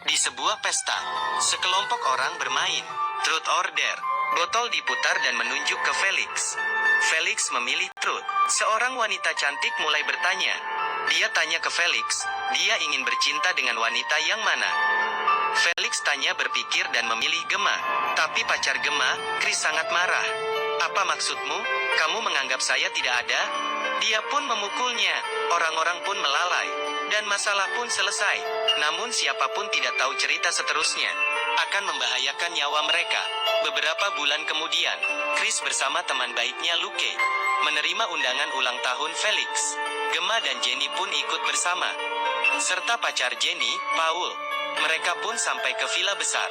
Di sebuah pesta, sekelompok orang bermain Truth or Dare. Botol diputar dan menunjuk ke Felix. Felix memilih Truth. Seorang wanita cantik mulai bertanya. Dia tanya ke Felix, dia ingin bercinta dengan wanita yang mana? Felix tanya berpikir dan memilih Gemma. Tapi pacar Gemma, Chris sangat marah. Apa maksudmu? Kamu menganggap saya tidak ada? Dia pun memukulnya. Orang-orang pun melalai. Dan masalah pun selesai. Namun siapapun tidak tahu cerita seterusnya. Akan membahayakan nyawa mereka. Beberapa bulan kemudian, Chris bersama teman baiknya Luke menerima undangan ulang tahun Felix. Gemma dan Jenny pun ikut bersama. Serta pacar Jenny, Paul. Mereka pun sampai ke villa besar.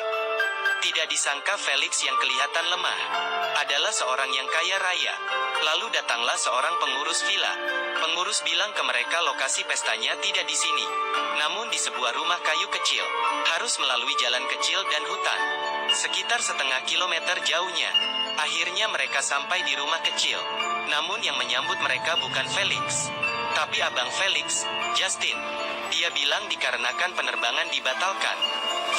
Tidak disangka Felix yang kelihatan lemah adalah seorang yang kaya raya. Lalu datanglah seorang pengurus villa. Pengurus bilang ke mereka lokasi pestanya tidak di sini, namun di sebuah rumah kayu kecil. Harus melalui jalan kecil dan hutan. Sekitar setengah kilometer jauhnya. Akhirnya mereka sampai di rumah kecil. Namun yang menyambut mereka bukan Felix, tapi abang Felix, Justin. Dia bilang dikarenakan penerbangan dibatalkan.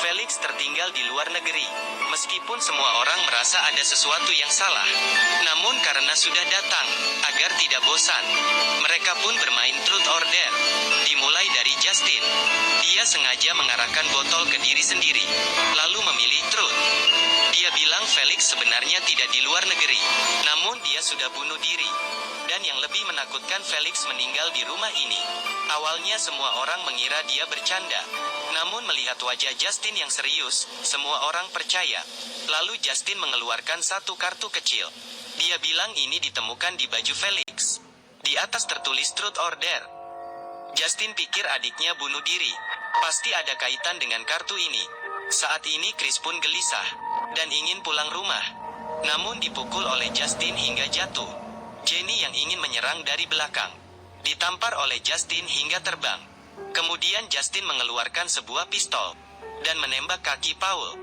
Felix tertinggal di luar negeri. Meskipun semua orang merasa ada sesuatu yang salah, namun karena sudah datang, agar tidak bosan, mereka pun bermain Truth or Dare. Dimulai dari Justin. Dia sengaja mengarahkan botol ke diri sendiri, lalu memilih Truth. Dia bilang Felix sebenarnya tidak di luar negeri, namun dia sudah bunuh diri. Dan yang lebih menakutkan, Felix meninggal di rumah ini. Awalnya semua orang mengira dia bercanda. Namun melihat wajah Justin yang serius, semua orang percaya. Lalu Justin mengeluarkan satu kartu kecil. Dia bilang ini ditemukan di baju Felix. Di atas tertulis Truth or Dare. Justin pikir adiknya bunuh diri. Pasti ada kaitan dengan kartu ini. Saat ini Chris pun gelisah dan ingin pulang rumah. Namun dipukul oleh Justin hingga jatuh. Jenny yang ingin menyerang dari belakang ditampar oleh Justin hingga terbang. Kemudian Justin mengeluarkan sebuah pistol dan menembak kaki Paul.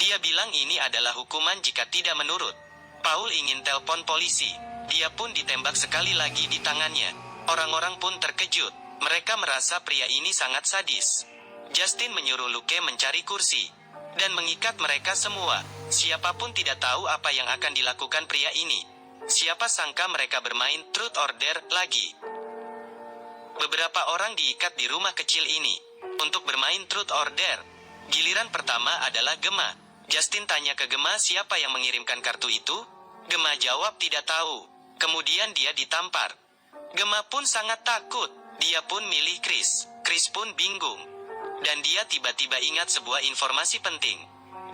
Dia bilang ini adalah hukuman jika tidak menurut. Paul ingin telepon polisi. Dia pun ditembak sekali lagi di tangannya. Orang-orang pun terkejut. Mereka merasa pria ini sangat sadis. Justin menyuruh Luke mencari kursi dan mengikat mereka semua. Siapapun tidak tahu apa yang akan dilakukan pria ini. Siapa sangka mereka bermain Truth or Dare lagi. Beberapa orang diikat di rumah kecil ini untuk bermain Truth or Dare. Giliran pertama adalah Gemma. Justin tanya ke Gemma siapa yang mengirimkan kartu itu. Gemma jawab tidak tahu. Kemudian dia ditampar. Gemma pun sangat takut. Dia pun milih Chris. Chris pun bingung. Dan dia tiba-tiba ingat sebuah informasi penting.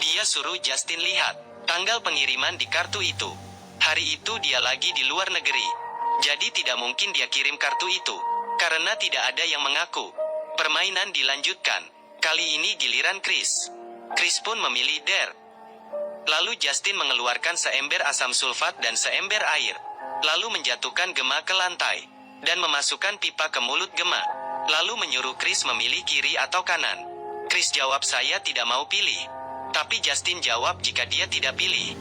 Dia suruh Justin lihat tanggal pengiriman di kartu itu. Hari itu dia lagi di luar negeri. Jadi tidak mungkin dia kirim kartu itu, karena tidak ada yang mengaku. Permainan dilanjutkan. Kali ini giliran Chris. Chris pun memilih Dare. Lalu Justin mengeluarkan seember asam sulfat dan seember air. Lalu menjatuhkan Gemma ke lantai dan memasukkan pipa ke mulut Gemma. Lalu menyuruh Chris memilih kiri atau kanan. Chris jawab saya tidak mau pilih. Tapi Justin jawab jika dia tidak pilih,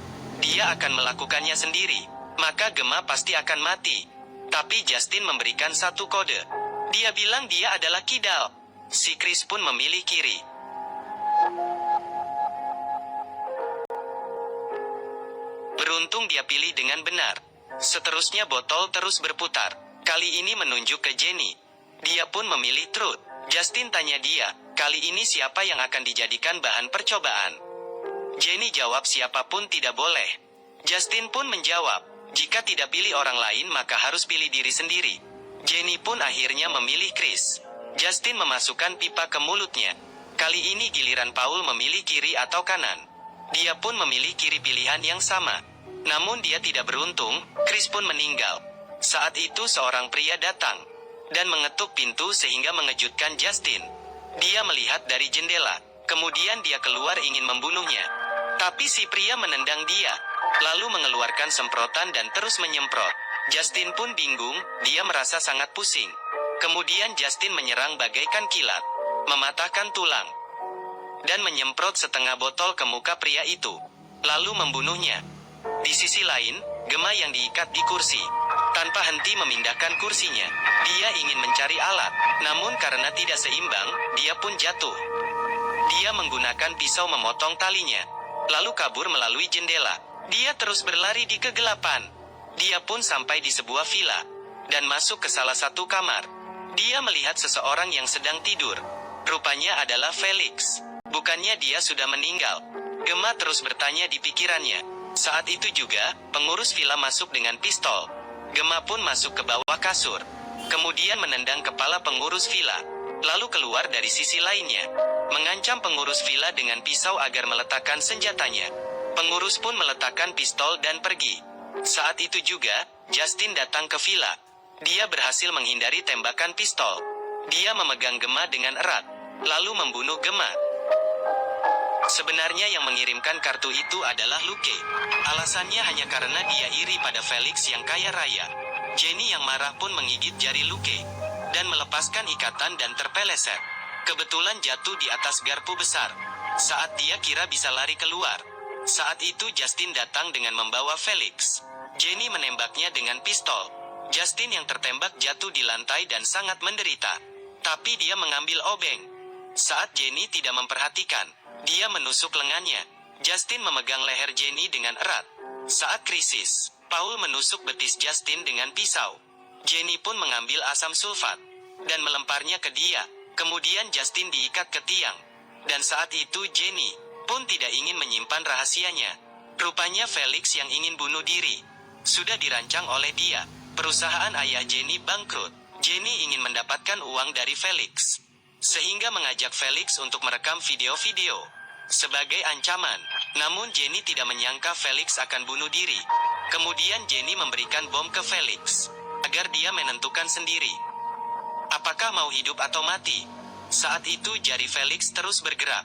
dia akan melakukannya sendiri. Maka Gemma pasti akan mati. Tapi Justin memberikan satu kode. Dia bilang dia adalah kidal. Si Chris pun memilih kiri. Beruntung dia pilih dengan benar. Seterusnya botol terus berputar. Kali ini menunjuk ke Jenny. Dia pun memilih Truth. Justin tanya dia, kali ini siapa yang akan dijadikan bahan percobaan? Jenny jawab siapapun tidak boleh. Justin pun menjawab, jika tidak pilih orang lain maka harus pilih diri sendiri. Jenny pun akhirnya memilih Chris. Justin memasukkan pipa ke mulutnya. Kali ini giliran Paul memilih kiri atau kanan. Dia pun memilih kiri pilihan yang sama. Namun dia tidak beruntung, Chris pun meninggal. Saat itu seorang pria datang dan mengetuk pintu sehingga mengejutkan Justin. Dia melihat dari jendela. Kemudian dia keluar ingin membunuhnya. Tapi si pria menendang dia, lalu mengeluarkan semprotan dan terus menyemprot. Justin pun bingung, dia merasa sangat pusing. Kemudian Justin menyerang bagaikan kilat, mematahkan tulang, dan menyemprot setengah botol ke muka pria itu, lalu membunuhnya. Di sisi lain, Gemma yang diikat di kursi, tanpa henti memindahkan kursinya. Dia ingin mencari alat, namun karena tidak seimbang, dia pun jatuh. Dia menggunakan pisau memotong talinya, lalu kabur melalui jendela. Dia terus berlari di kegelapan. Dia pun sampai di sebuah villa, dan masuk ke salah satu kamar. Dia melihat seseorang yang sedang tidur. Rupanya adalah Felix. Bukannya dia sudah meninggal? Gemma terus bertanya di pikirannya. Saat itu juga, pengurus villa masuk dengan pistol. Gemma pun masuk ke bawah kasur. Kemudian menendang kepala pengurus villa, lalu keluar dari sisi lainnya, mengancam pengurus villa dengan pisau agar meletakkan senjatanya. Pengurus pun meletakkan pistol dan pergi. Saat itu juga, Justin datang ke villa. Dia berhasil menghindari tembakan pistol. Dia memegang Gemma dengan erat, lalu membunuh Gemma. Sebenarnya yang mengirimkan kartu itu adalah Luke. Alasannya hanya karena dia iri pada Felix yang kaya raya. Jenny yang marah pun menggigit jari Luke, dan melepaskan ikatan dan terpeleset. Kebetulan jatuh di atas garpu besar. Saat dia kira bisa lari keluar, saat itu Justin datang dengan membawa Felix. Jenny menembaknya dengan pistol. Justin yang tertembak jatuh di lantai dan sangat menderita. Tapi dia mengambil obeng. Saat Jenny tidak memperhatikan, dia menusuk lengannya. Justin memegang leher Jenny dengan erat. Saat krisis, Paul menusuk betis Justin dengan pisau. Jenny pun mengambil asam sulfat dan melemparnya ke dia. Kemudian Justin diikat ke tiang. Dan saat itu Jenny pun tidak ingin menyimpan rahasianya. Rupanya Felix yang ingin bunuh diri sudah dirancang oleh dia. Perusahaan ayah Jenny bangkrut. Jenny ingin mendapatkan uang dari Felix, sehingga mengajak Felix untuk merekam video-video sebagai ancaman. Namun Jenny tidak menyangka Felix akan bunuh diri. Kemudian Jenny memberikan bom ke Felix agar dia menentukan sendiri apakah mau hidup atau mati. Saat itu jari Felix terus bergerak.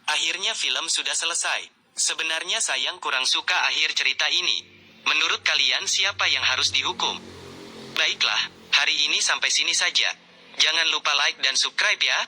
Akhirnya film sudah selesai. Sebenarnya sayang kurang suka akhir cerita ini. Menurut kalian siapa yang harus dihukum? Baiklah, hari ini sampai sini saja. Jangan lupa like dan subscribe ya.